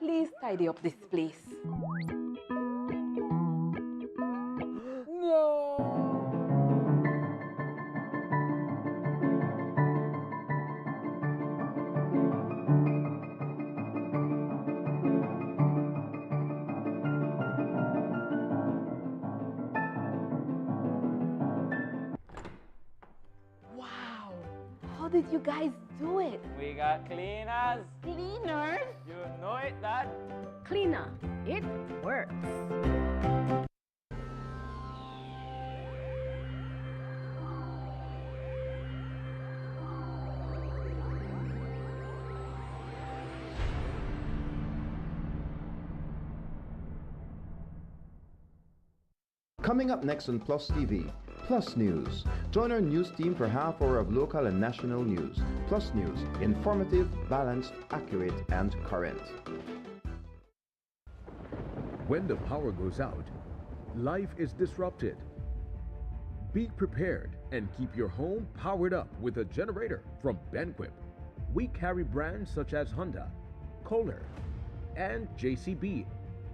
please tidy up this place? No! Wow! How did you guys do it? We got cleaners. Cleaners? You know it, Dad. Cleaner, it works. Coming up next on Plus TV, Plus News. Join our news team for half hour of local and national news. Plus News, informative, balanced, accurate, and current. When the power goes out, life is disrupted. Be prepared and keep your home powered up with a generator from Benquip. We carry brands such as Honda, Kohler, and JCB.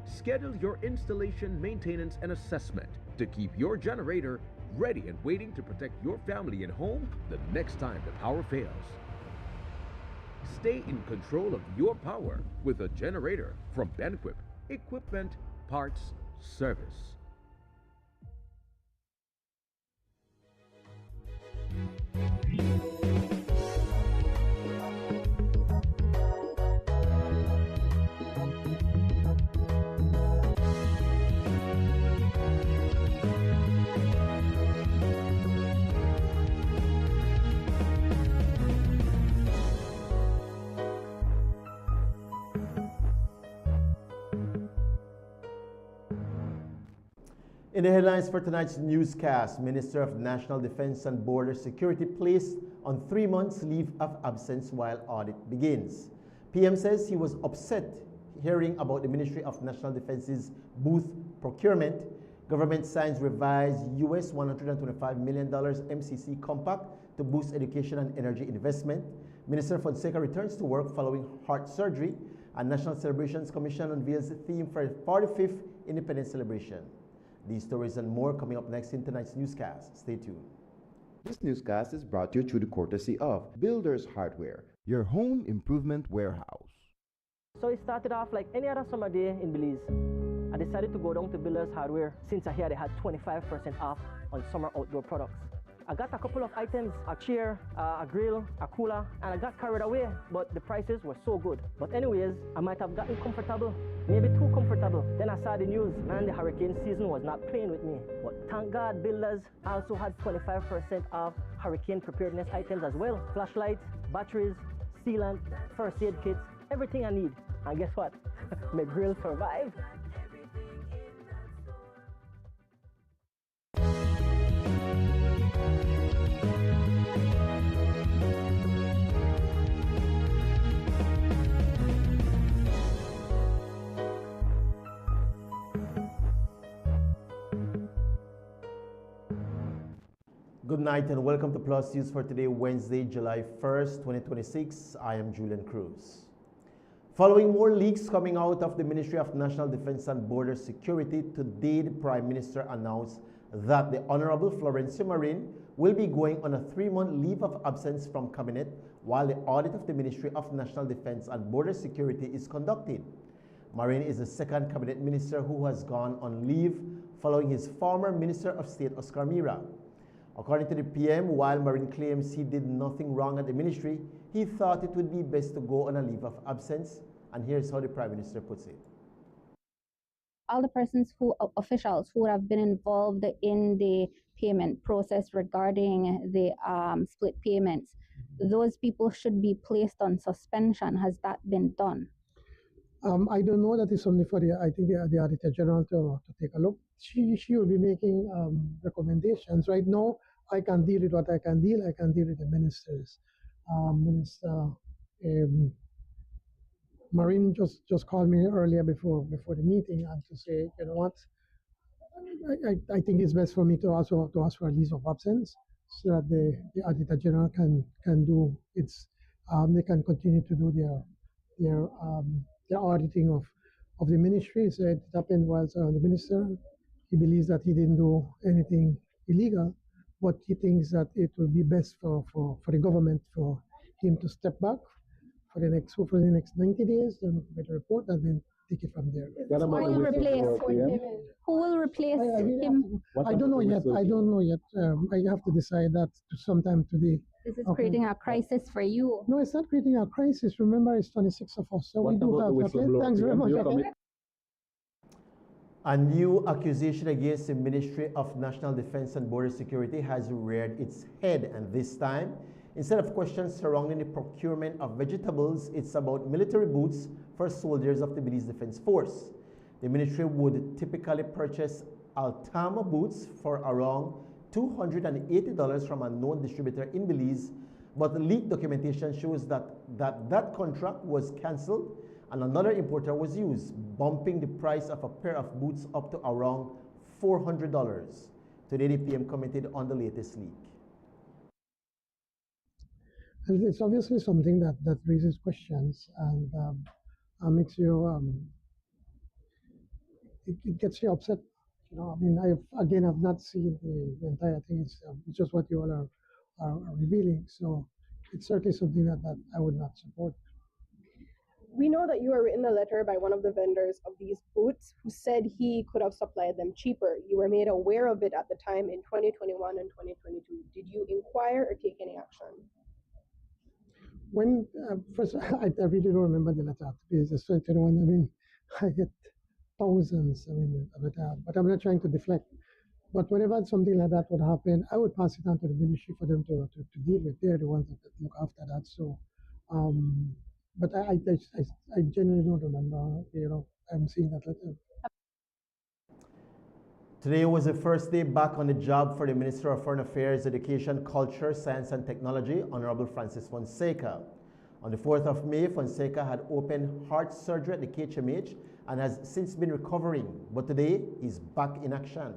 Schedule your installation, maintenance, and assessment to keep your generator ready and waiting to protect your family and home the next time the power fails. Stay in control of your power with a generator from Benquip. Equipment, parts, service. In the headlines for tonight's newscast, Minister of National Defense and Border Security placed on 3 months leave of absence while audit begins. PM says he was upset hearing about the Ministry of National Defense's booth procurement. Government signs revised US $125 million MCC compact to boost education and energy investment. Minister Fonseca returns to work following heart surgery, and National Celebrations Commission unveils the theme for the 45th Independence Celebration. These stories and more coming up next in tonight's newscast. Stay tuned. This newscast is brought to you through the courtesy of Builders Hardware, your home improvement warehouse. So it started off like any other summer day in Belize. I decided to go down to Builders Hardware since I heard they had 25% off on summer outdoor products. I got a couple of items, a chair, a grill, a cooler, and I got carried away, but the prices were so good. But anyways, I might have gotten comfortable, maybe too comfortable. Then I saw the news, and the hurricane season was not playing with me. But thank God, Builders also had 25% off hurricane preparedness items as well. Flashlights, batteries, sealant, first aid kits, everything I need. And guess what? My grill survived. Good night and welcome to Plus News for today, Wednesday, July 1st, 2026. I am Julian Cruz. Following more leaks coming out of the Ministry of National Defense and Border Security, today the Prime Minister announced that the Honorable Florencio Marin will be going on a 3-month leave of absence from Cabinet while the audit of the Ministry of National Defense and Border Security is conducted. Marin is the second Cabinet Minister who has gone on leave following his former Minister of State, Oscar Mira. According to the PM, while Marin claims he did nothing wrong at the ministry, he thought it would be best to go on a leave of absence. And here's how the Prime Minister puts it. All the officials who have been involved in the payment process regarding the split payments, those people should be placed on suspension. Has that been done? I don't know. That is only for the Auditor General to take a look. She will be making recommendations. Right now, I can deal with what I can deal. I can deal with the ministers. Minister Marin just called me earlier before the meeting and to say, you know what, I think it's best for me to ask for a leave of absence so that the Auditor General can do its they can continue to do their the auditing of the ministry. So it happened while the minister. He believes that he didn't do anything illegal, but he thinks that it will be best for the government for him to step back for the next 90 days, then make a report and then take it from there. Who will replace? Who will replace him? I don't know yet. I don't know yet. I have to decide that sometime today. This is creating a crisis for you. No, it's not creating a crisis. Remember, it's 26 of us, so we do have. Okay, thanks very much. Okay. A new accusation against the Ministry of National Defense and Border Security has reared its head, and this time, instead of questions surrounding the procurement of vegetables, it's about military boots for soldiers of the Belize Defense Force. The ministry would typically purchase Altama boots for around $280 from a known distributor in Belize, but leaked documentation shows that contract was cancelled and another importer was used, bumping the price of a pair of boots up to around $400. Today, the PM commented on the latest leak. And it's obviously something that raises questions and makes you, it gets you upset. You know, I mean, I've not seen the entire thing. It's just what you all are revealing. So it's certainly something that I would not support. We know that you were written a letter by one of the vendors of these boots who said he could have supplied them cheaper. You were made aware of it at the time in 2021 and 2022. Did you inquire or take any action? When first, I really don't remember the letter because it's 2021. I mean, I get thousands. I mean, of it, but I'm not trying to deflect. But whenever something like that would happen, I would pass it on to the ministry for them to deal with. They're the ones that look after that. So. But I genuinely don't remember, you know, I'm seeing that letter. Today was the first day back on the job for the Minister of Foreign Affairs, Education, Culture, Science and Technology, Honorable Francis Fonseca. On the 4th of May, Fonseca had open heart surgery at the KHMH and has since been recovering, but today he's back in action.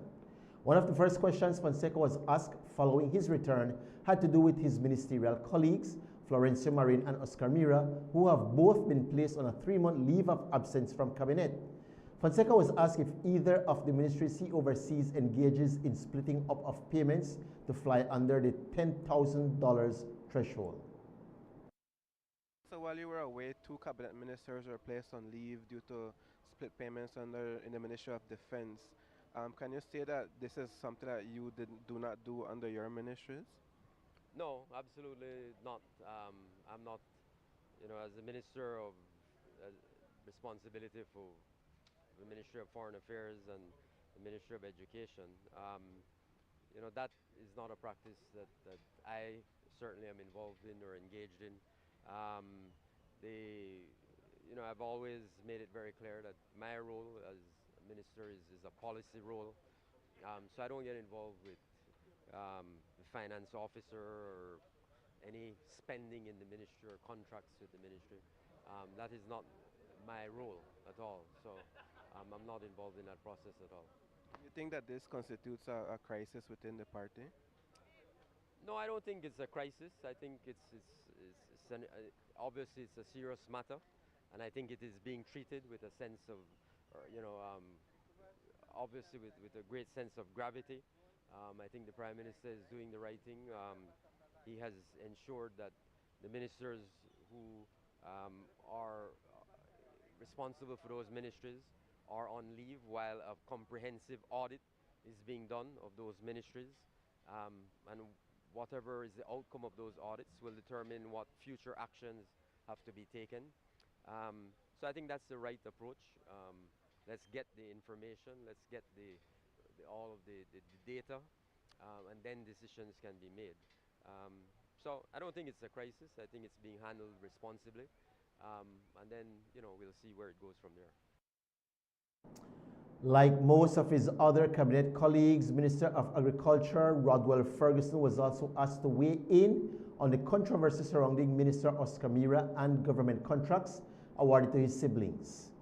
One of the first questions Fonseca was asked following his return had to do with his ministerial colleagues, Florencio Marin and Oscar Mira, who have both been placed on a 3-month leave of absence from cabinet. Fonseca was asked if either of the ministries he oversees engages in splitting up of payments to fly under the $10,000 threshold. So while you were away, 2 cabinet ministers were placed on leave due to split payments in the Ministry of Defense. Can you say that this is something that you do not do under your ministries? No, absolutely not. I'm not, as the Minister of responsibility for the Ministry of Foreign Affairs and the Ministry of Education, that is not a practice that I certainly am involved in or engaged in. I've always made it very clear that my role as a minister is a policy role, so I don't get involved with the finance officer or any spending in the ministry or contracts with the ministry. That is not my role at all, so I'm not involved in that process at all. Do you think that this constitutes a crisis within the party? No, I don't think it's a crisis. I think obviously it's a serious matter, and I think it is being treated with a sense of, obviously with a great sense of gravity. I think the Prime Minister is doing the right thing. He has ensured that the ministers who are responsible for those ministries are on leave while a comprehensive audit is being done of those ministries. And whatever is the outcome of those audits will determine what future actions have to be taken. So I think that's the right approach. Let's get the information, let's get all of the data, and then decisions can be made. So I don't think it's a crisis. I think it's being handled responsibly, and then we'll see where it goes from there. Like most of his other cabinet colleagues, Minister of Agriculture Rodwell Ferguson was also asked to weigh in on the controversy surrounding Minister Oscar Mira and government contracts awarded to his siblings.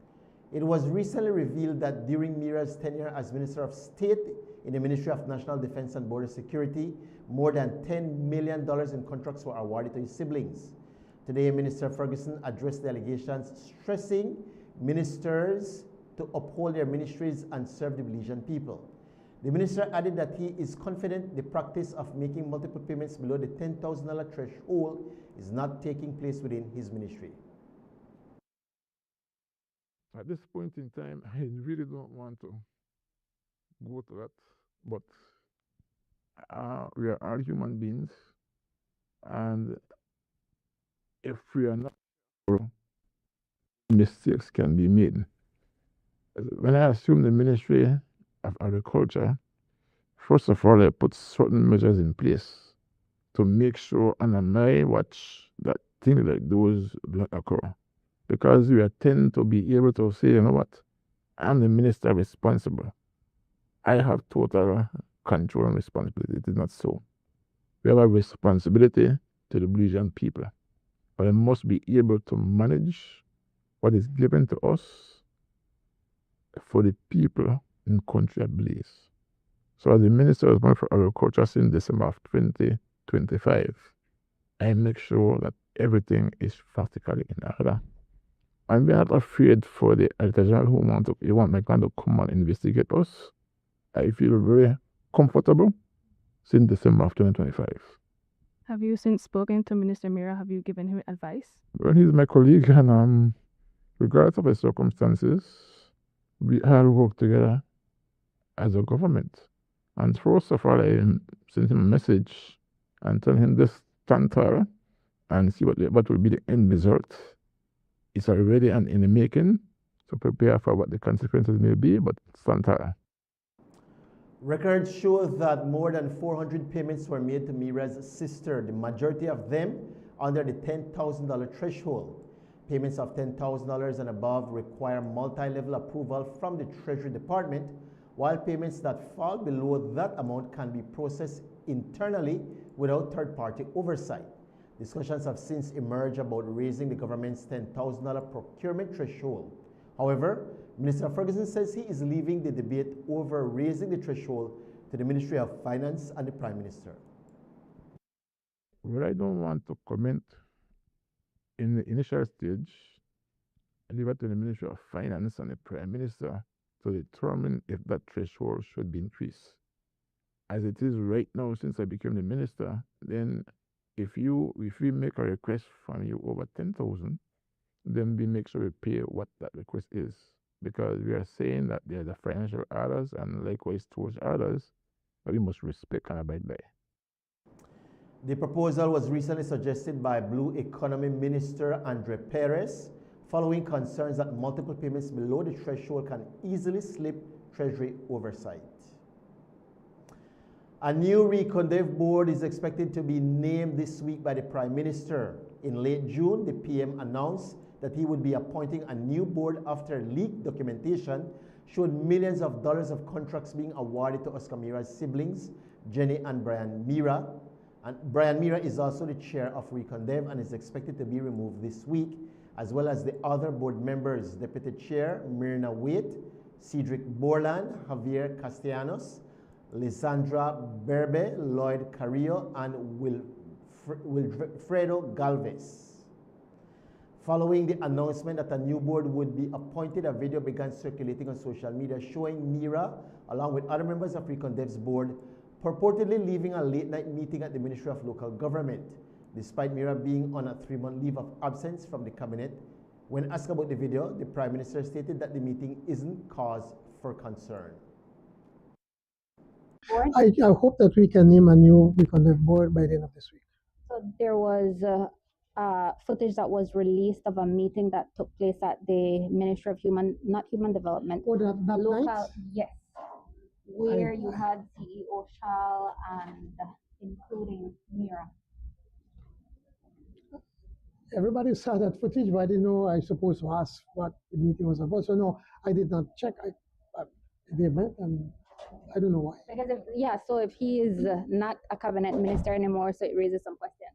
It was recently revealed that during Mira's tenure as Minister of State in the Ministry of National Defense and Border Security, more than $10 million in contracts were awarded to his siblings. Today, Minister Ferguson addressed the allegations, stressing ministers to uphold their ministries and serve the Belizean people. The minister added that he is confident the practice of making multiple payments below the $10,000 threshold is not taking place within his ministry. At this point in time, I really don't want to go to that, but we are all human beings, and if we are not, mistakes can be made. When I assumed the Ministry of Agriculture, first of all, I put certain measures in place to make sure under my watch that things like those do not occur. Because we tend to be able to say, you know what, I'm the minister responsible. I have total control and responsibility. It is not so. We have a responsibility to the Belizean people, but I must be able to manage what is given to us for the people in country at Belize. So as the Minister of Agriculture since December of 2025, I make sure that everything is practically in order. And we are not afraid for the Editor General who want my client to come and investigate us. I feel very comfortable since December of 2025. Have you since spoken to Minister Mira? Have you given him advice? Well, he's my colleague, and regardless of the circumstances, we all work together as a government. And first of all, I sent him a message and tell him this stand tall and see what will be the end result. It's already in the making, so prepare for what the consequences may be, but stand tall. Records show that more than 400 payments were made to Mira's sister, the majority of them under the $10,000 threshold. Payments of $10,000 and above require multi-level approval from the Treasury Department, while payments that fall below that amount can be processed internally without third-party oversight. Discussions have since emerged about raising the government's $10,000 procurement threshold. However, Minister Ferguson says he is leaving the debate over raising the threshold to the Ministry of Finance and the Prime Minister. Well, I don't want to comment in the initial stage. I leave it to the Ministry of Finance and the Prime Minister to determine if that threshold should be increased. As it is right now, since I became the minister, then if we make a request from you over 10,000, then we make sure we pay what that request is, because we are saying that there are financial orders and likewise towards orders that we must respect and abide by. The proposal was recently suggested by Blue Economy Minister Andre Perez, following concerns that multiple payments below the threshold can easily slip Treasury oversight. A new Recondev board is expected to be named this week by the Prime Minister. In late June, the PM announced that he would be appointing a new board after leaked documentation showed millions of dollars of contracts being awarded to Oscar Mira's siblings, Jenny and Brian Mira. And Brian Mira is also the chair of Recondev and is expected to be removed this week, as well as the other board members, Deputy Chair Myrna Waite, Cedric Borland, Javier Castellanos, Lisandra Berbe, Lloyd Carrillo, and Wilfredo Galvez. Following the announcement that a new board would be appointed, a video began circulating on social media showing Mira, along with other members of Recondev's board, purportedly leaving a late-night meeting at the Ministry of Local Government, despite Mira being on a 3-month leave of absence from the cabinet. When asked about the video, the Prime Minister stated that the meeting isn't cause for concern. I hope that we can name a new Recondev board by the end of this week. So there was footage that was released of a meeting that took place at the Ministry of not Human Development. Oh, that local, night? yes, where you had CEO Shal and including Mira. Everybody saw that footage, but I didn't know I supposed to ask what the meeting was about. So no, I did not check the event, and I don't know why. Because so if he is not a cabinet minister anymore, so it raises some questions.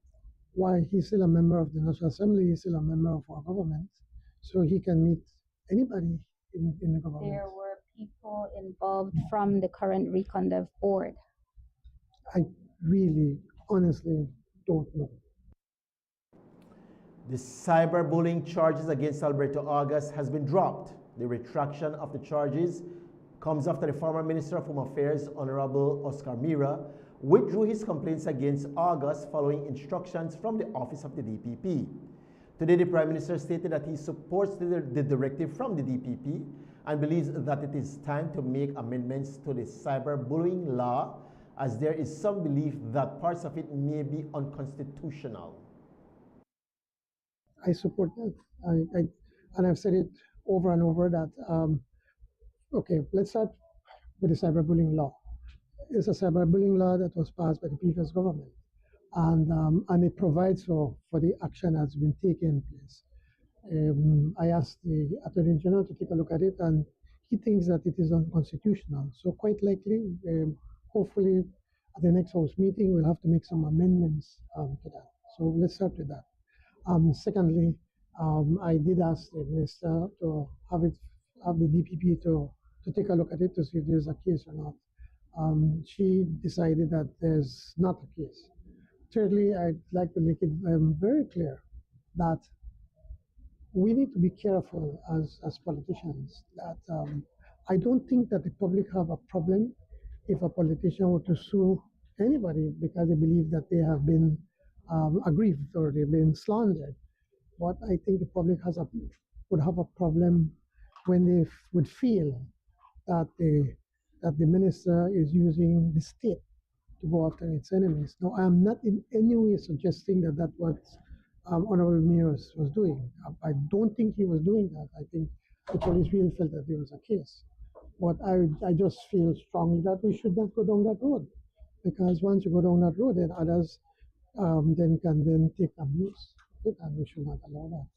Why? He's still a member of the National Assembly, he's still a member of our government, so he can meet anybody in the government. There were people involved from the current Recondev board. I really, honestly don't know. The cyberbullying charges against Alberto August has been dropped. The retraction of the charges comes after the former Minister of Home Affairs, Honorable Oscar Mira, withdrew his complaints against August following instructions from the office of the DPP. Today, the Prime Minister stated that he supports the directive from the DPP and believes that it is time to make amendments to the cyberbullying law, as there is some belief that parts of it may be unconstitutional. I support that. And I've said it over and over that, okay, let's start with the cyberbullying law. It's a cyberbullying law that was passed by the previous government. And it provides for the action that's been taken place. I asked the Attorney General to take a look at it, and he thinks that it is unconstitutional. So quite likely, hopefully, at the next House meeting, we'll have to make some amendments to that. So let's start with that. Secondly, I did ask the Minister to have the DPP to take a look at it to see if there's a case or not. She decided that there's not a case. Thirdly, I'd like to make it very clear that we need to be careful as politicians. That I don't think that the public have a problem if a politician were to sue anybody because they believe that they have been aggrieved or they've been slandered. But I think the public would have a problem when they would feel that the minister is using the state to go after its enemies. Now, I am not in any way suggesting that that's what Honorable Mira was doing. I don't think he was doing that. I think the police really felt that there was a case. But I just feel strongly that we should not go down that road, because once you go down that road, then others can take abuse of it, and we should not allow that.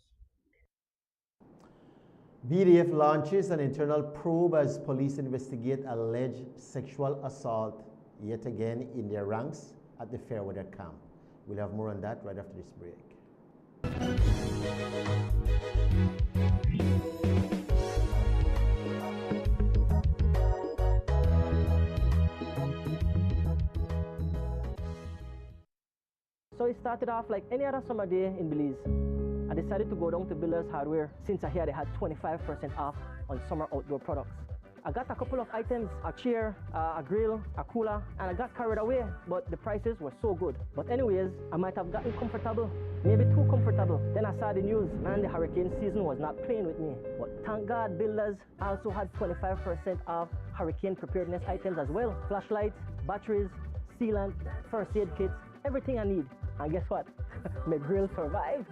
BDF launches an internal probe as police investigate alleged sexual assault yet again in their ranks at the Fairweather camp. We'll have more on that right after this break. So it started off like any other summer day in Belize. I decided to go down to Builders Hardware since I heard they had 25% off on summer outdoor products. I got a couple of items, a chair, a grill, a cooler, and I got carried away, but the prices were so good. But anyways, I might have gotten comfortable, maybe too comfortable. Then I saw the news, man, the hurricane season was not playing with me. But thank God, Builders also had 25% off hurricane preparedness items as well. Flashlights, batteries, sealant, first aid kits, everything I need. And guess what? My grill survived.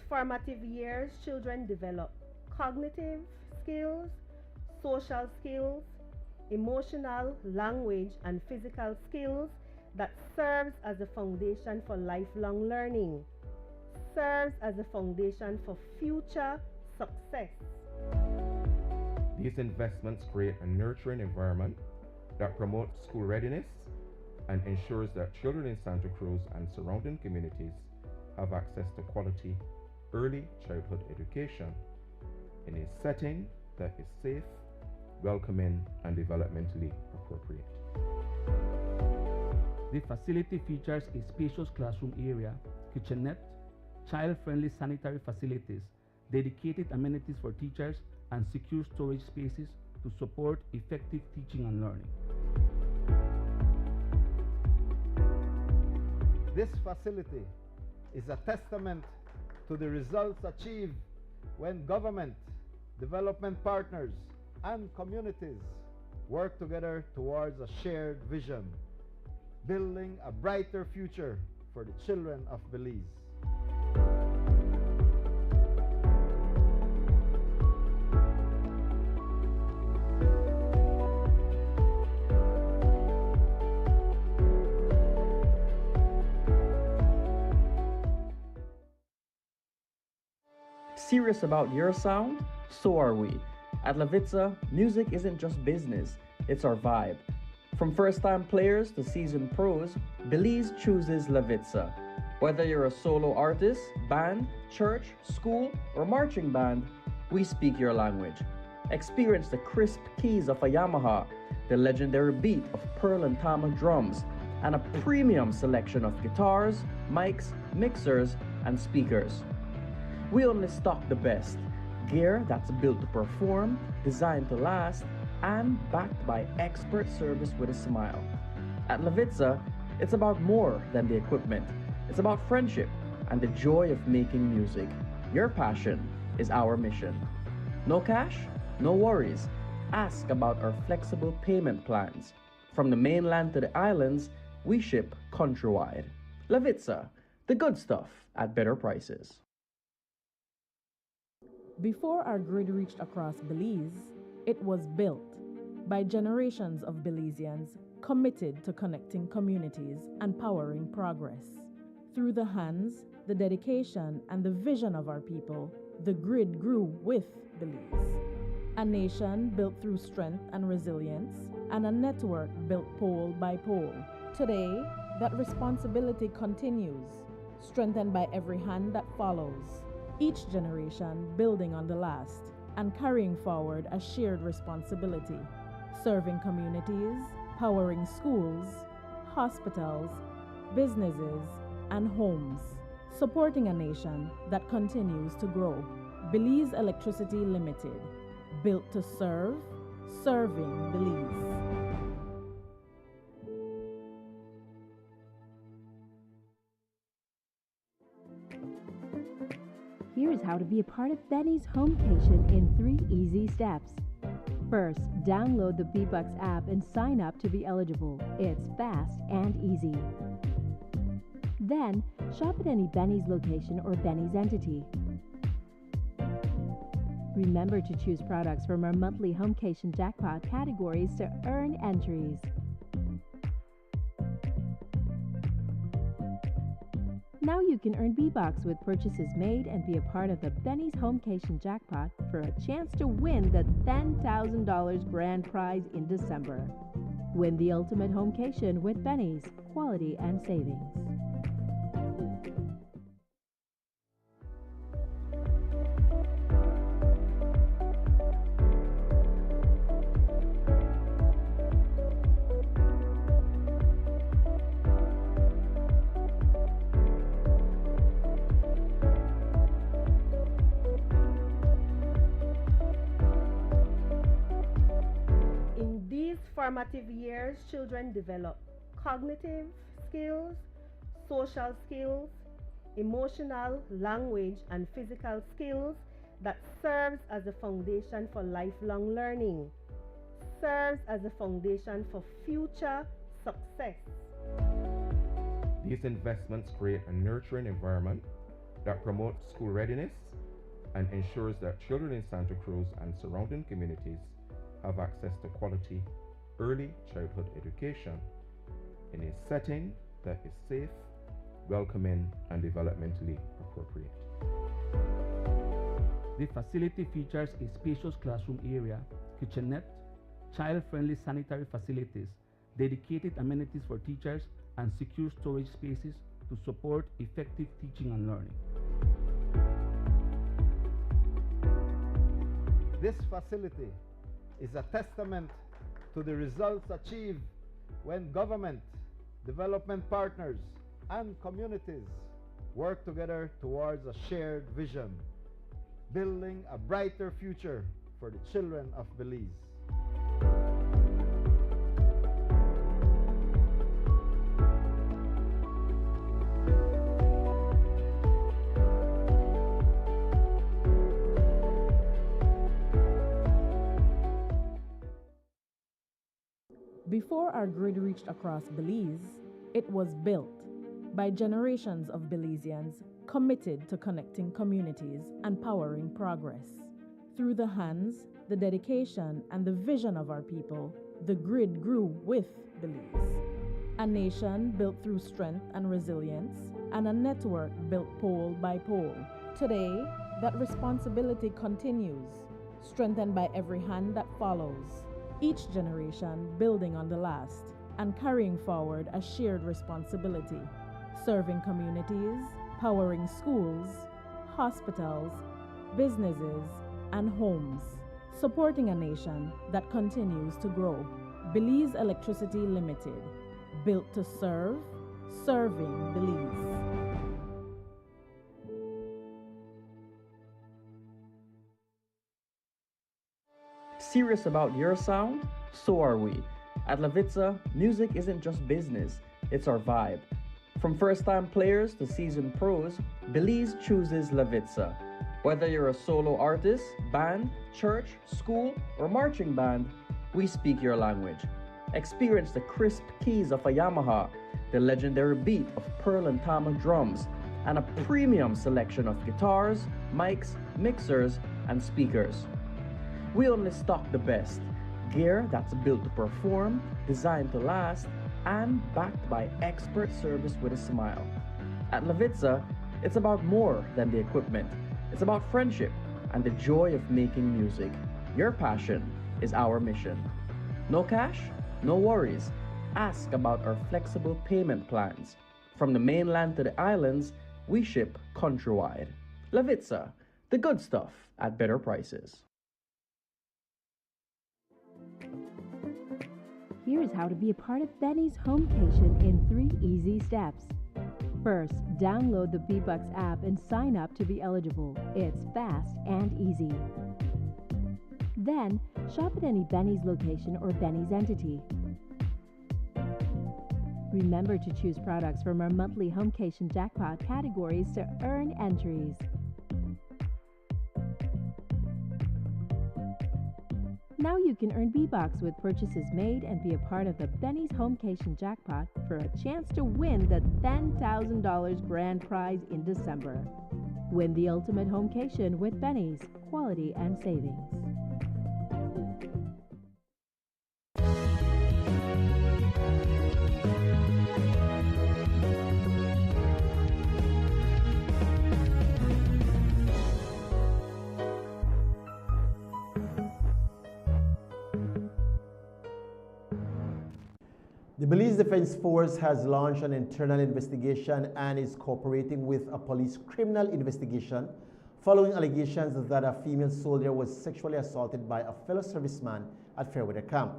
Formative years, children develop cognitive skills, social skills, emotional, language, and physical skills that serves as a foundation for lifelong learning, serves as a foundation for future success. These investments create a nurturing environment that promotes school readiness and ensures that children in Santa Cruz and surrounding communities have access to quality early childhood education in a setting that is safe, welcoming, and developmentally appropriate. The facility features a spacious classroom area, kitchenette, child-friendly sanitary facilities, dedicated amenities for teachers, and secure storage spaces to support effective teaching and learning. This facility is a testament to the results achieved when government, development partners, and communities work together towards a shared vision, building a brighter future for the children of Belize. Serious about your sound? So are we. At Levitza, music isn't just business, it's our vibe. From first-time players to seasoned pros, Belize chooses Levitza. Whether you're a solo artist, band, church, school, or marching band, we speak your language. Experience the crisp keys of a Yamaha, the legendary beat of Pearl and Tama drums, and a premium selection of guitars, mics, mixers, and speakers. We only stock the best, gear that's built to perform, designed to last, and backed by expert service with a smile. At Levitza, it's about more than the equipment. It's about friendship and the joy of making music. Your passion is our mission. No cash? No worries. Ask about our flexible payment plans. From the mainland to the islands, we ship countrywide. Levitza, the good stuff at better prices. Before our grid reached across Belize, it was built by generations of Belizeans committed to connecting communities and powering progress. Through the hands, the dedication, and the vision of our people, the grid grew with Belize. A nation built through strength and resilience, and a network built pole by pole. Today, that responsibility continues, strengthened by every hand that follows, each generation building on the last and carrying forward a shared responsibility, serving communities, powering schools, hospitals, businesses, and homes, supporting a nation that continues to grow. Belize Electricity Limited, built to serve, serving Belize. Here's how to be a part of Benny's Homecation in 3 easy steps. First, download the B-Bucks app and sign up to be eligible. It's fast and easy. Then, shop at any Benny's location or Benny's entity. Remember to choose products from our monthly Homecation jackpot categories to earn entries. Now you can earn B-Bucks with purchases made and be a part of the Benny's Homecation jackpot for a chance to win the $10,000 grand prize in December. Win the ultimate Homecation with Benny's, quality and savings. Formative years, children develop cognitive skills, social skills, emotional, language, and physical skills that serves as a foundation for lifelong learning, serves as a foundation for future success. These investments create a nurturing environment that promotes school readiness and ensures that children in Santa Cruz and surrounding communities have access to quality early childhood education in a setting that is safe, welcoming, and developmentally appropriate. The facility features a spacious classroom area, kitchenette, child-friendly sanitary facilities, dedicated amenities for teachers, and secure storage spaces to support effective teaching and learning. This facility is a testament to the results achieved when government, development partners, and communities work together towards a shared vision, building a brighter future for the children of Belize. Before our grid reached across Belize, it was built by generations of Belizeans committed to connecting communities and powering progress. Through the hands, the dedication, and the vision of our people, the grid grew with Belize. A nation built through strength and resilience, and a network built pole by pole. Today, that responsibility continues, strengthened by every hand that follows, each generation building on the last and carrying forward a shared responsibility, serving communities, powering schools, hospitals, businesses, and homes, supporting a nation that continues to grow. Belize Electricity Limited, built to serve, serving Belize. Serious about your sound? So are we. At Levitza, music isn't just business, it's our vibe. From first-time players to seasoned pros, Belize chooses Levitza. Whether you're a solo artist, band, church, school, or marching band, we speak your language. Experience the crisp keys of a Yamaha, the legendary beat of Pearl and Tama drums, and a premium selection of guitars, mics, mixers, and speakers. We only stock the best. Gear that's built to perform, designed to last, and backed by expert service with a smile. At Levitza, it's about more than the equipment. It's about friendship and the joy of making music. Your passion is our mission. No cash? No worries. Ask about our flexible payment plans. From the mainland to the islands, we ship countrywide. Levitza, the good stuff at better prices. Here's how to be a part of Benny's Homecation in 3 easy steps. First, download the BeBucks app and sign up to be eligible. It's fast and easy. Then, shop at any Benny's location or Benny's entity. Remember to choose products from our monthly Homecation jackpot categories to earn entries. Now you can earn B-Bucks with purchases made and be a part of the Benny's Homecation jackpot for a chance to win the $10,000 grand prize in December. Win the ultimate Homecation with Benny's, quality and savings. The Belize Defense Force has launched an internal investigation and is cooperating with a police criminal investigation following allegations that a female soldier was sexually assaulted by a fellow serviceman at Fairweather Camp.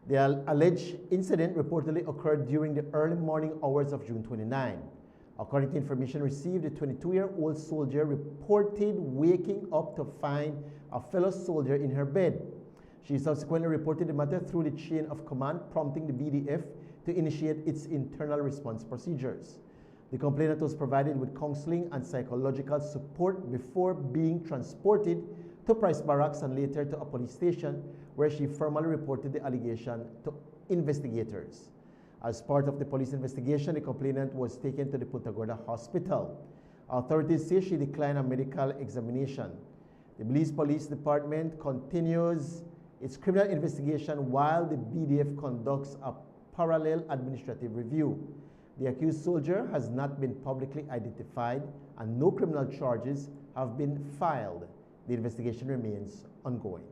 The alleged incident reportedly occurred during the early morning hours of June 29. According to information received, the 22-year-old soldier reported waking up to find a fellow soldier in her bed. She subsequently reported the matter through the chain of command, prompting the BDF to initiate its internal response procedures. The complainant was provided with counseling and psychological support before being transported to Price Barracks and later to a police station, where she formally reported the allegation to investigators. As part of the police investigation, the complainant was taken to the Punta Gorda Hospital. Authorities say she declined a medical examination. The Belize Police Department continues its criminal investigation while the BDF conducts a parallel administrative review. The accused soldier has not been publicly identified and no criminal charges have been filed. The investigation remains ongoing.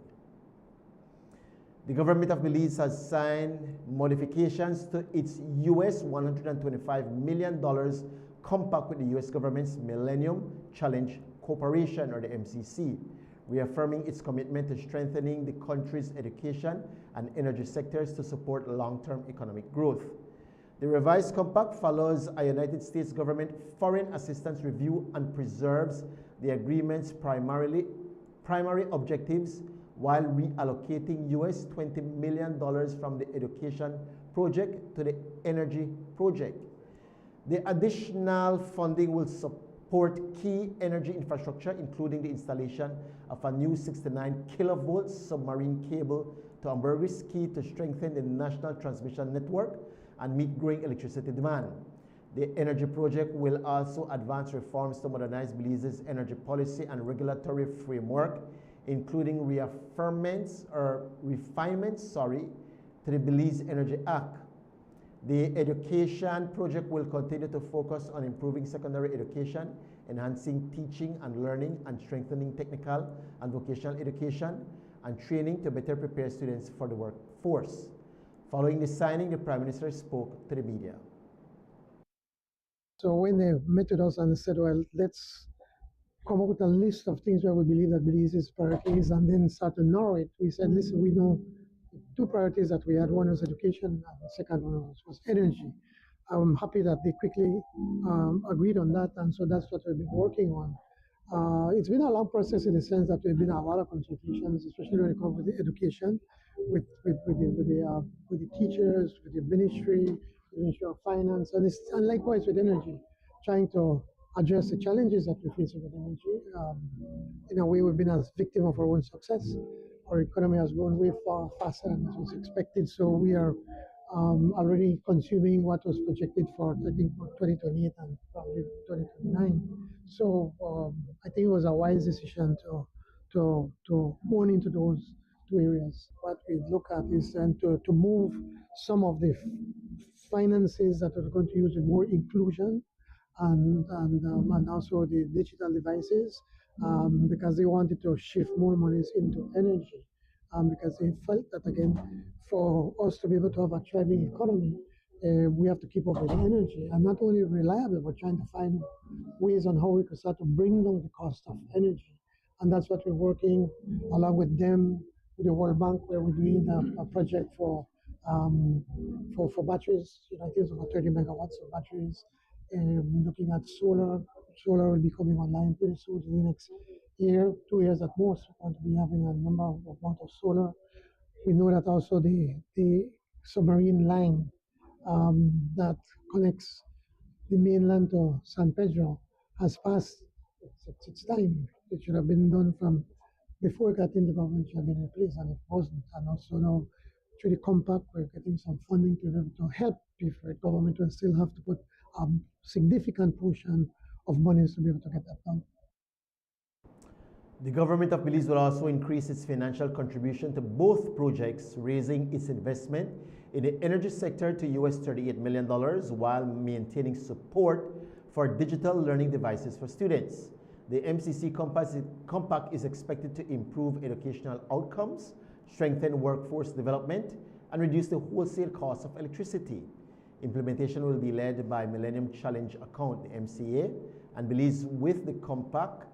The government of Belize has signed modifications to its US $125 million compact with the US government's Millennium Challenge Corporation, or the MCC, reaffirming its commitment to strengthening the country's education and energy sectors to support long-term economic growth. The revised compact follows a United States government foreign assistance review and preserves the agreement's primary objectives while reallocating US $20 million from the education project to the energy project. The additional funding will support key energy infrastructure, including the installation of a new 69 kilovolt submarine cable to Ambergris Key to strengthen the national transmission network and meet growing electricity demand. The energy project will also advance reforms to modernize Belize's energy policy and regulatory framework, including refinements to the Belize Energy Act. The education project will continue to focus on improving secondary education, enhancing teaching and learning, and strengthening technical and vocational education and training to better prepare students for the workforce. Following the signing, the Prime Minister spoke to the media. So when they met with us and said, well, let's come up with a list of things where we believe that Belize's priorities and then start to narrow it, we said, listen, we know two priorities that we had. One was education and the second one was energy. I'm happy that they quickly agreed on that, and so that's what we've been working on. It's been a long process in the sense that we've been a lot of consultations, especially when it comes to the education, with the teachers, with the Ministry of Finance, and likewise with energy, trying to address the challenges that we face with energy. In a way, we've been a victim of our own success. Our economy has grown way far faster than it was expected, so we are already consuming what was projected for, I think, for 2028 and probably 2029. So I think it was a wise decision to hone into those two areas. What we look at is then to move some of the finances that are going to use more inclusion and also the digital devices, because they wanted to shift more monies into energy, because they felt that, again, for us to be able to have a thriving economy, we have to keep up with the energy, and not only reliable, but trying to find ways on how we can start to bring down the cost of energy. And that's what we're working along with them, with the World Bank, where we're doing a project for batteries. I think it's about 30 megawatts of batteries. Looking at solar. Solar will be coming online pretty soon in the next year, 2 years at most. We're going to be having a number of amount of solar. We know that also the submarine line that connects the mainland to San Pedro has passed its time. It should have been done from before it got in the government, should have been replaced, and it wasn't. And also now, through the compact, we're getting some funding to be able to help if the government will still have to put a significant portion of monies to be able to get that done. The government of Belize will also increase its financial contribution to both projects, raising its investment in the energy sector to US $38 million while maintaining support for digital learning devices for students. The MCC Compact is expected to improve educational outcomes, strengthen workforce development, and reduce the wholesale cost of electricity. Implementation will be led by Millennium Challenge Account, the MCA, and Belize with the Compact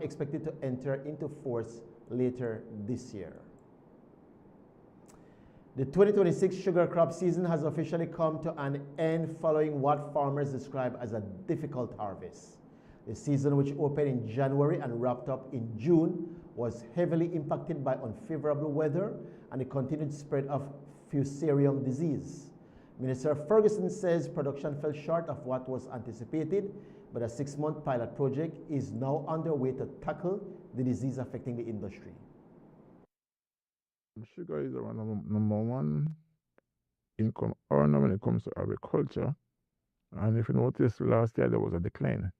expected to enter into force later this year. The 2026 sugar crop season has officially come to an end following what farmers describe as a difficult harvest. The season, which opened in January and wrapped up in June, was heavily impacted by unfavorable weather and the continued spread of fusarium disease. Minister Ferguson says production fell short of what was anticipated, but a 6-month pilot project is now underway to tackle the disease affecting the industry. Sugar is our number one income earner when it comes to agriculture. And if you notice, last year there was a decline.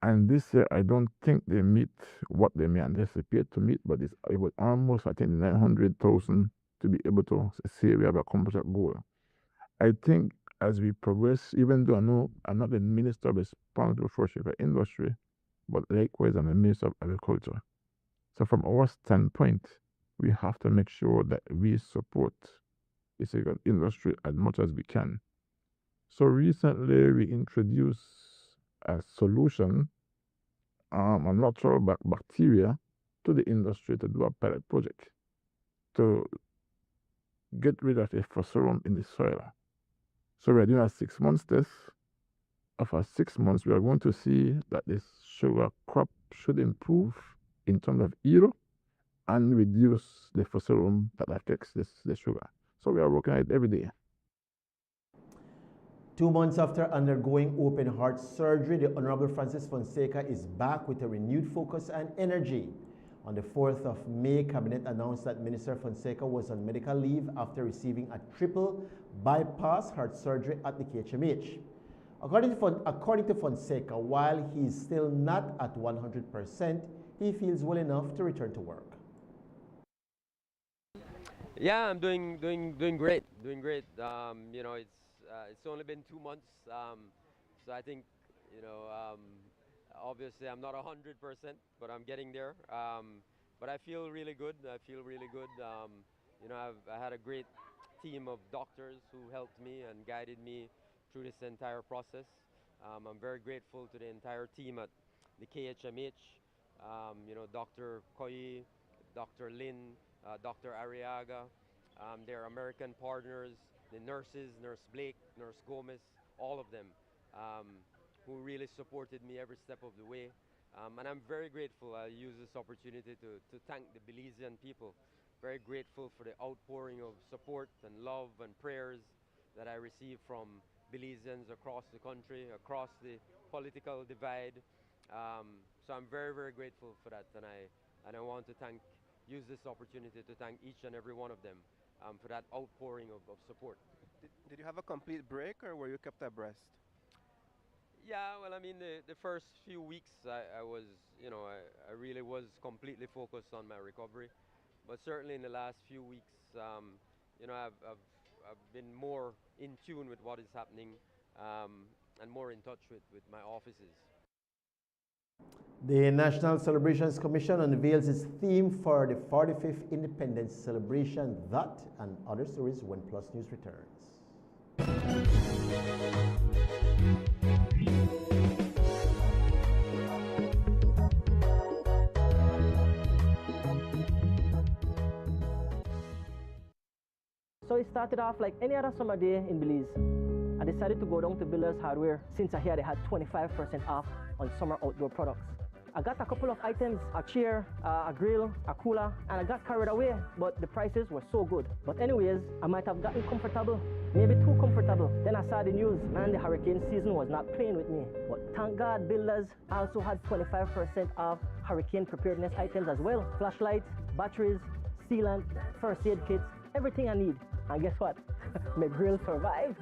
And this year, I don't think they meet what they may anticipate to meet, but it was almost, I think, 900,000 to be able to say we have accomplished that goal. I think as we progress, even though I know I'm not the minister responsible for sugar industry, but likewise I'm the minister of agriculture. So from our standpoint, we have to make sure that we support the sugar industry as much as we can. So recently we introduced a solution, I'm not sure about bacteria, to the industry to do a pilot project to get rid of the fusarium in the soil. So we're doing a 6-month test. After 6 months, we are going to see that this sugar crop should improve in terms of yield and reduce the fusarium that affects the sugar. So we are working on it every day. 2 months after undergoing open heart surgery, the Honorable Francis Fonseca is back with a renewed focus and energy. On the 4th of May, Cabinet announced that Minister Fonseca was on medical leave after receiving a triple bypass heart surgery at the KHMH. According to Fonseca, while he is still not at 100%, he feels well enough to return to work. Yeah, I'm doing great. You know, it's only been 2 months, so I think you know, obviously I'm not 100%, but I'm getting there. But I feel really good. I feel really good. You know, I had a great team of doctors who helped me and guided me through this entire process. I'm very grateful to the entire team at the KHMH. You know, Dr. Koyi, Dr. Lin, Dr. Ariaga, their American partners, the nurses, Nurse Blake, Nurse Gomez, all of them, who really supported me every step of the way. And I'm very grateful. I use this opportunity to thank the Belizean people. Very grateful for the outpouring of support and love and prayers that I receive from Belizeans across the country, across the political divide. So I'm very, very grateful for that, and I want to use this opportunity to thank each and every one of them for that outpouring of support. Did you have a complete break, or were you kept abreast? Yeah, well, I mean, the first few weeks I was, you know, I really was completely focused on my recovery. But certainly in the last few weeks, you know, I've been more in tune with what is happening and more in touch with my offices. The National Celebrations Commission unveils its theme for the 45th Independence Celebration. That and other stories when Plus News returns. So it started off like any other summer day in Belize. I decided to go down to Builders Hardware since I hear they had 25% off on summer outdoor products. I got a couple of items, a chair, a grill, a cooler, and I got carried away, but the prices were so good. But anyways, I might have gotten comfortable, maybe too comfortable. Then I saw the news, and the hurricane season was not playing with me. But thank God, Builders also had 25% off hurricane preparedness items as well. Flashlights, batteries, sealant, first aid kits, everything I need. And guess what? My grill survived.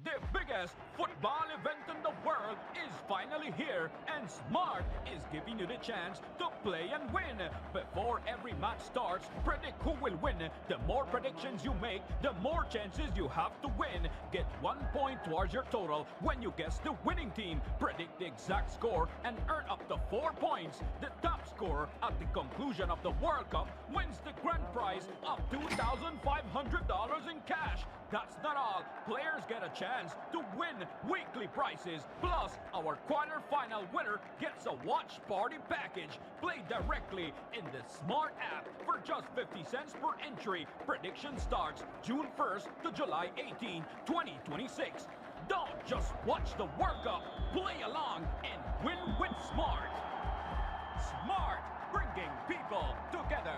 The biggest football event in the world is finally here, and Smart is giving you the chance to play and win. Before every match starts, predict who will win. The more predictions you make, the more chances you have to win. Get 1 point towards your total when you guess the winning team. Predict the exact score and earn up to 4 points. The top scorer at the conclusion of the World Cup wins the grand prize of $2,500 in cash. That's not all. Players get a chance to win weekly prizes. Plus, our quarterfinal winner gets a watch party package. Play directly in the Smart app for just 50 cents per entry. Prediction starts June 1st to July 18, 2026. Don't just watch the World Cup. Play along and win with Smart. Smart, bringing people together.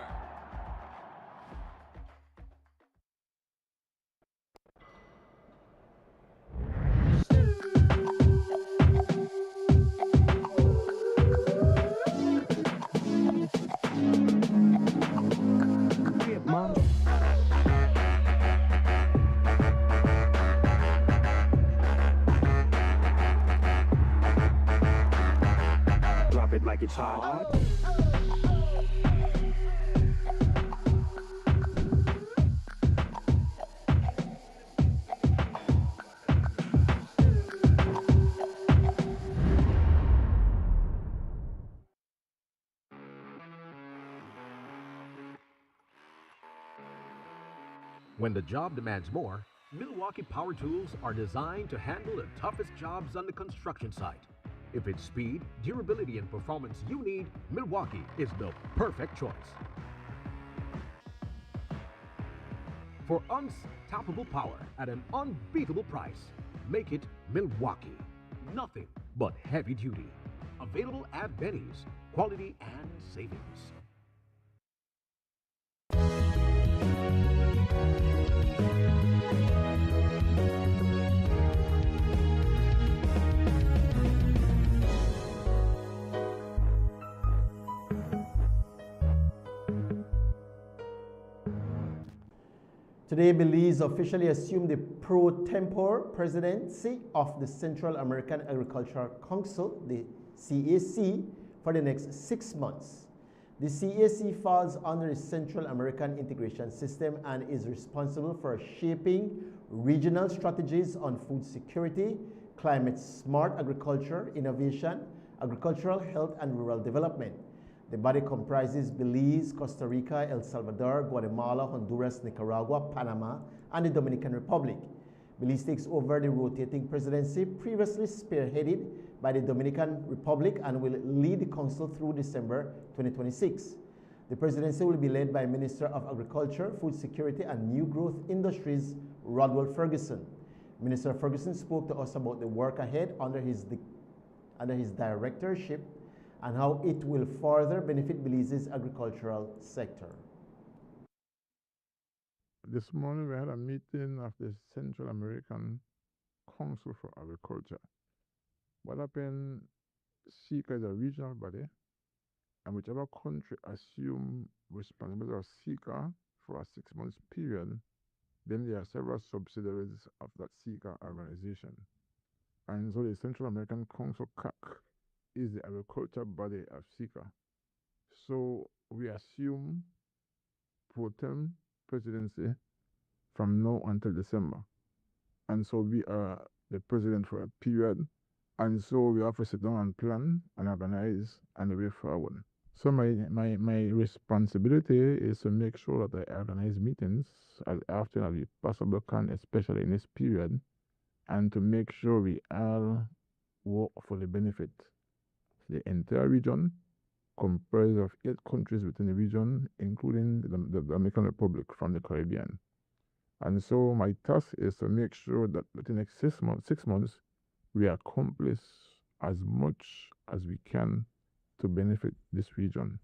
it like it's hot. When the job demands more, Milwaukee Power Tools are designed to handle the toughest jobs on the construction site. If it's speed, durability, and performance you need, Milwaukee is the perfect choice. For unstoppable power at an unbeatable price, make it Milwaukee. Nothing but heavy duty. Available at Benny's. Quality and savings. Today, Belize officially assumed the pro tempore presidency of the Central American Agricultural Council, the CAC, for the next 6 months. The CAC falls under the Central American Integration System and is responsible for shaping regional strategies on food security, climate-smart agriculture, innovation, agricultural health, and rural development. The body comprises Belize, Costa Rica, El Salvador, Guatemala, Honduras, Nicaragua, Panama, and the Dominican Republic. Belize takes over the rotating presidency previously spearheaded by the Dominican Republic and will lead the council through December 2026. The presidency will be led by Minister of Agriculture, Food Security, and New Growth Industries, Rodwell Ferguson. Minister Ferguson spoke to us about the work ahead under his directorship and how it will further benefit Belize's agricultural sector. This morning we had a meeting of the Central American Council for Agriculture. What happened, SECA is a regional body, and whichever country assume responsibility of SECA for a 6 month period, then there are several subsidiaries of that SECA organization. And so the Central American Council, CAC, is the agriculture body of SECA. So we assume pro tem presidency from now until December. And so we are the president for a period. And so we have to sit down and plan and organize and the way forward. So my responsibility is to make sure that I organize meetings as often as we possibly can, especially in this period, and to make sure we all work for the benefit. The entire region, comprised of 8 countries within the region, including the Dominican Republic from the Caribbean. And so my task is to make sure that within the next 6 months, we accomplish as much as we can to benefit this region.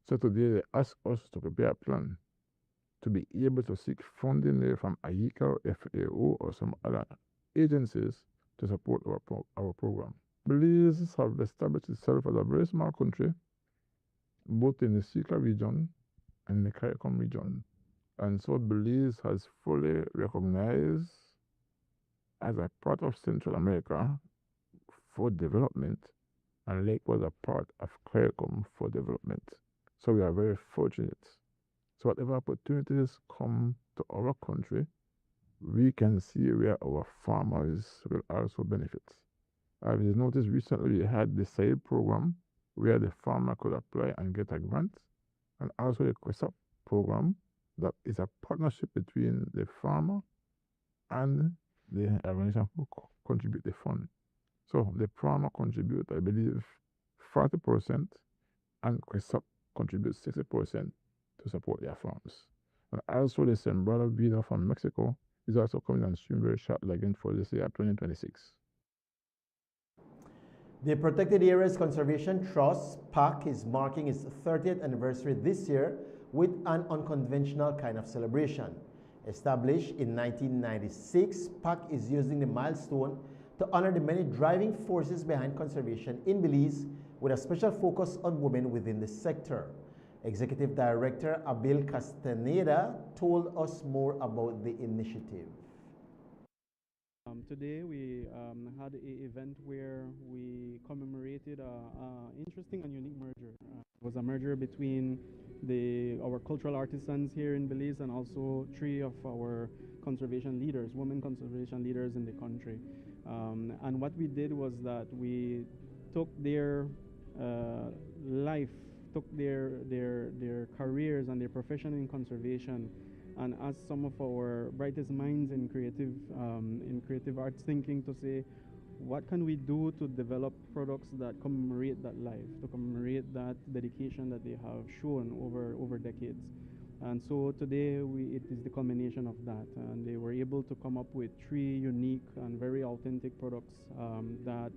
So today they ask us to prepare a plan to be able to seek funding from AICA or FAO or some other agencies to support our program. Belize have established itself as a very small country, both in the SECA region and the CARICOM region. And so Belize has fully recognized as a part of Central America for development, and Lake was a part of CARICOM for development. So we are very fortunate. So whatever opportunities come to our country, we can see where our farmers will also benefit. I've noticed recently we had the SAID program where the farmer could apply and get a grant, and also the QUESAP program that is a partnership between the farmer and the organization who contribute the fund. So the farmer contribute, I believe, 40%, and QUESAP contributes 60% to support their farms. And also the Sembrado Vida from Mexico is also coming on stream very shortly again for this year 2026. The Protected Areas Conservation Trust, PAC, is marking its 30th anniversary this year with an unconventional kind of celebration. Established in 1996, PAC is using the milestone to honor the many driving forces behind conservation in Belize, with a special focus on women within the sector. Executive Director Abel Castaneda told us more about the initiative. Today we had an event where we commemorated created a interesting and unique merger. It was a merger between our cultural artisans here in Belize and also 3 of our conservation leaders, women conservation leaders in the country. And what we did was that we took their life, took their careers and their profession in conservation, and asked some of our brightest minds in creative arts thinking to say, what can we do to develop products that commemorate that life, to commemorate that dedication that they have shown over decades. And so today it is the culmination of that, and they were able to come up with 3 unique and very authentic products that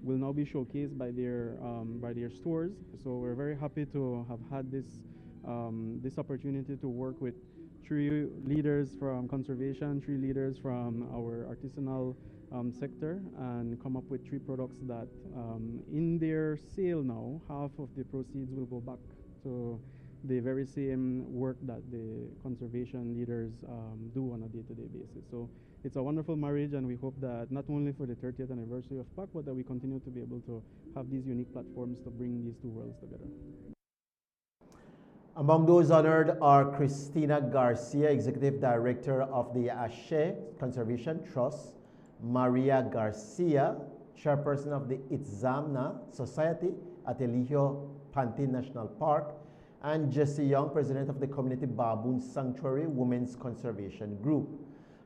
will now be showcased by their stores. So we're very happy to have had this opportunity to work with 3 leaders from conservation, 3 leaders from our artisanal sector, and come up with 3 products that in their sale now, half of the proceeds will go back to the very same work that the conservation leaders do on a day-to-day basis. So it's a wonderful marriage, and we hope that not only for the 30th anniversary of PAC, but that we continue to be able to have these unique platforms to bring these 2 worlds together. Among those honored are Christina Garcia, Executive Director of the Ashe Conservation Trust, Maria Garcia, Chairperson of the Itzamna Society at Eligio Pantin National Park, and Jessie Young, President of the Community Baboon Sanctuary Women's Conservation Group.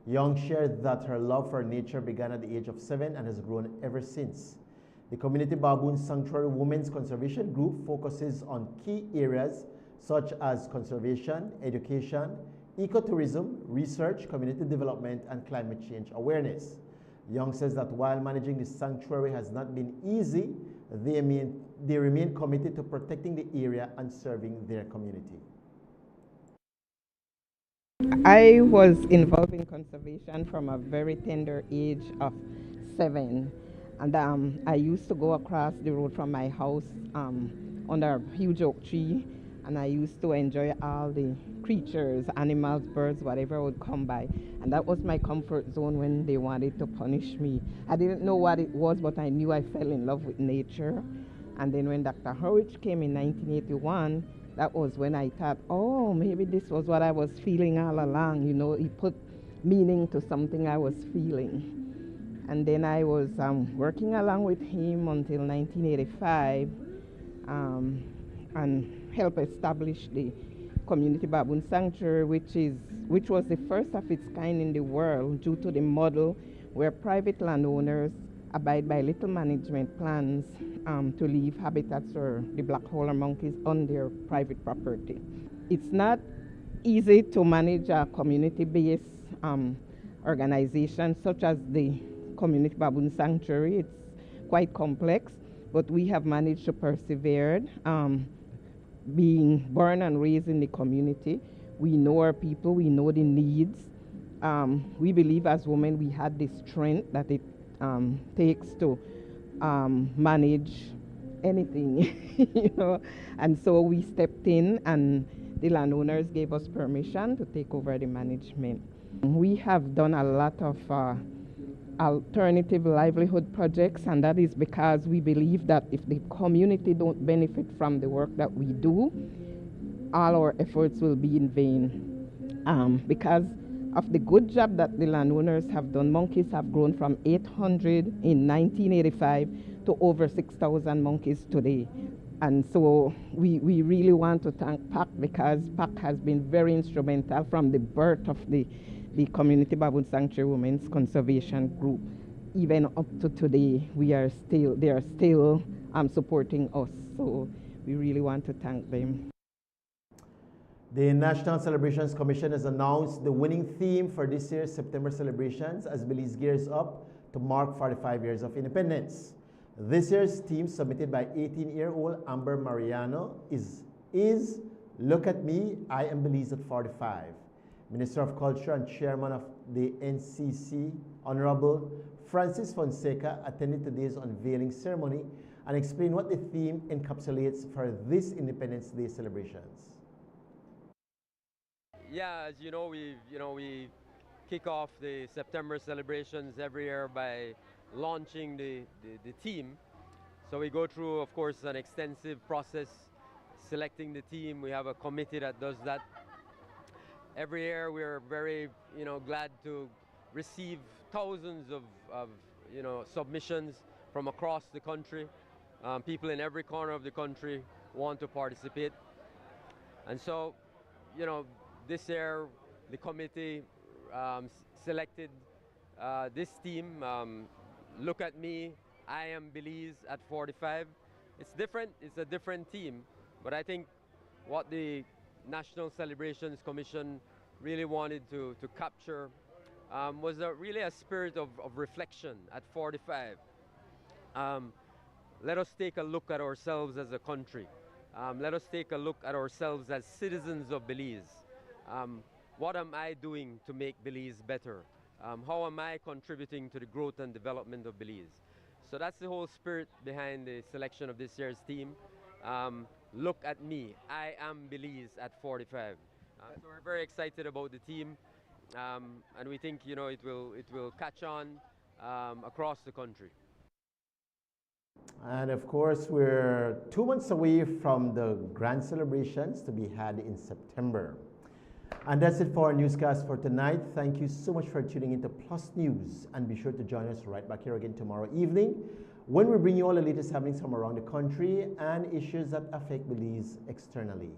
Young shared that her love for nature began at the age of 7 and has grown ever since. The Community Baboon Sanctuary Women's Conservation Group focuses on key areas such as conservation, education, ecotourism, research, community development, and climate change awareness. Young says that while managing the sanctuary has not been easy, they remain committed to protecting the area and serving their community. I was involved in conservation from a very tender age of 7. And I used to go across the road from my house under a huge oak tree, and I used to enjoy all the creatures, animals, birds, whatever would come by. And that was my comfort zone when they wanted to punish me. I didn't know what it was, but I knew I fell in love with nature. And then when Dr. Horwich came in 1981, that was when I thought, oh, maybe this was what I was feeling all along. You know, he put meaning to something I was feeling. And then I was working along with him until 1985 and helped establish the Community Baboon Sanctuary, which was the first of its kind in the world due to the model where private landowners abide by little management plans to leave habitats for the black howler monkeys on their private property. It's not easy to manage a community-based organization such as the Community Baboon Sanctuary. It's quite complex, but we have managed to persevere. Being born and raised in the community, we know our people, we know the needs. We believe as women we had the strength that it takes to manage anything, you know. And so we stepped in, and the landowners gave us permission to take over the management. We have done a lot of alternative livelihood projects, and that is because we believe that if the community don't benefit from the work that we do, all our efforts will be in vain. Because of the good job that the landowners have done, monkeys have grown from 800 in 1985 to over 6,000 monkeys today. And so we really want to thank PAC, because PAC has been very instrumental from the birth of the Community Baboon Sanctuary Women's Conservation Group. Even up to today, they are still supporting us. So we really want to thank them. The National Celebrations Commission has announced the winning theme for this year's September celebrations as Belize gears up to mark 45 years of independence. This year's theme, submitted by 18-year-old Amber Mariano, is Look at Me, I Am Belize at 45. Minister of Culture and Chairman of the NCC, Honorable Francis Fonseca, attended today's unveiling ceremony and explained what the theme encapsulates for this Independence Day celebrations. Yeah, as you know, we kick off the September celebrations every year by launching the theme. So we go through, of course, an extensive process selecting the team. We have a committee that does that. Every year we're very, glad to receive thousands of submissions from across the country. People in every corner of the country want to participate. And so, this year the committee selected this team. Look at me, I am Belize at 45. It's different, it's a different team, but I think what the National Celebrations Commission really wanted to capture was really a spirit of reflection at 45. Let us take a look at ourselves as a country. Let us take a look at ourselves as citizens of Belize. What am I doing to make Belize better? How am I contributing to the growth and development of Belize? So that's the whole spirit behind the selection of this year's team. Look at me, I am Belize at 45. So we're very excited about the team, and we think it will catch on across the country. And of course, we're 2 months away from the grand celebrations to be had in September. And that's it for our newscast for tonight. Thank you so much for tuning into Plus News, and be sure to join us right back here again tomorrow evening when we bring you all the latest happenings from around the country and issues that affect Belize externally.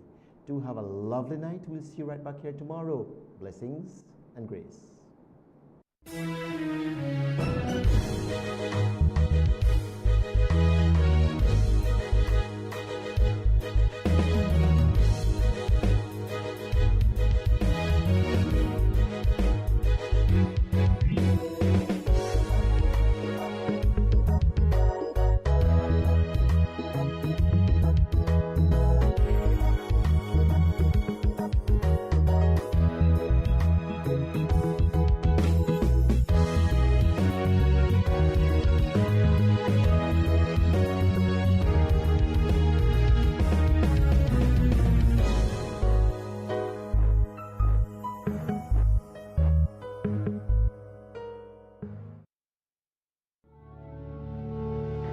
Do have a lovely night. We'll see you right back here tomorrow. Blessings and grace.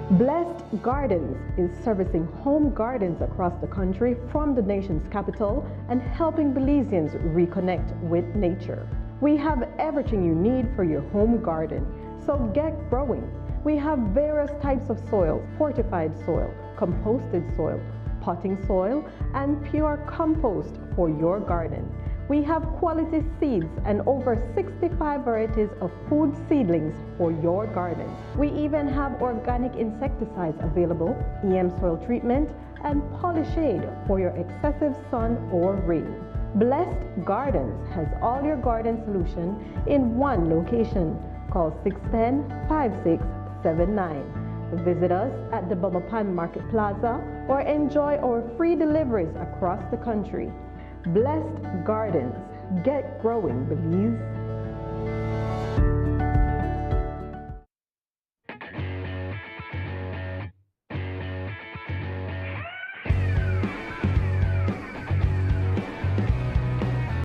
Blessed Gardens is servicing home gardens across the country from the nation's capital and helping Belizeans reconnect with nature. We have everything you need for your home garden, so get growing. We have various types of soil: fortified soil, composted soil, potting soil, and pure compost for your garden. We have quality seeds and over 65 varieties of food seedlings for your garden. We even have organic insecticides available, EM soil treatment, and Polishade for your excessive sun or rain. Blessed Gardens has all your garden solution in one location. Call 610-5679. Visit us at the Bumapan Market Plaza or enjoy our free deliveries across the country. Blessed Gardens. Get growing, Belize.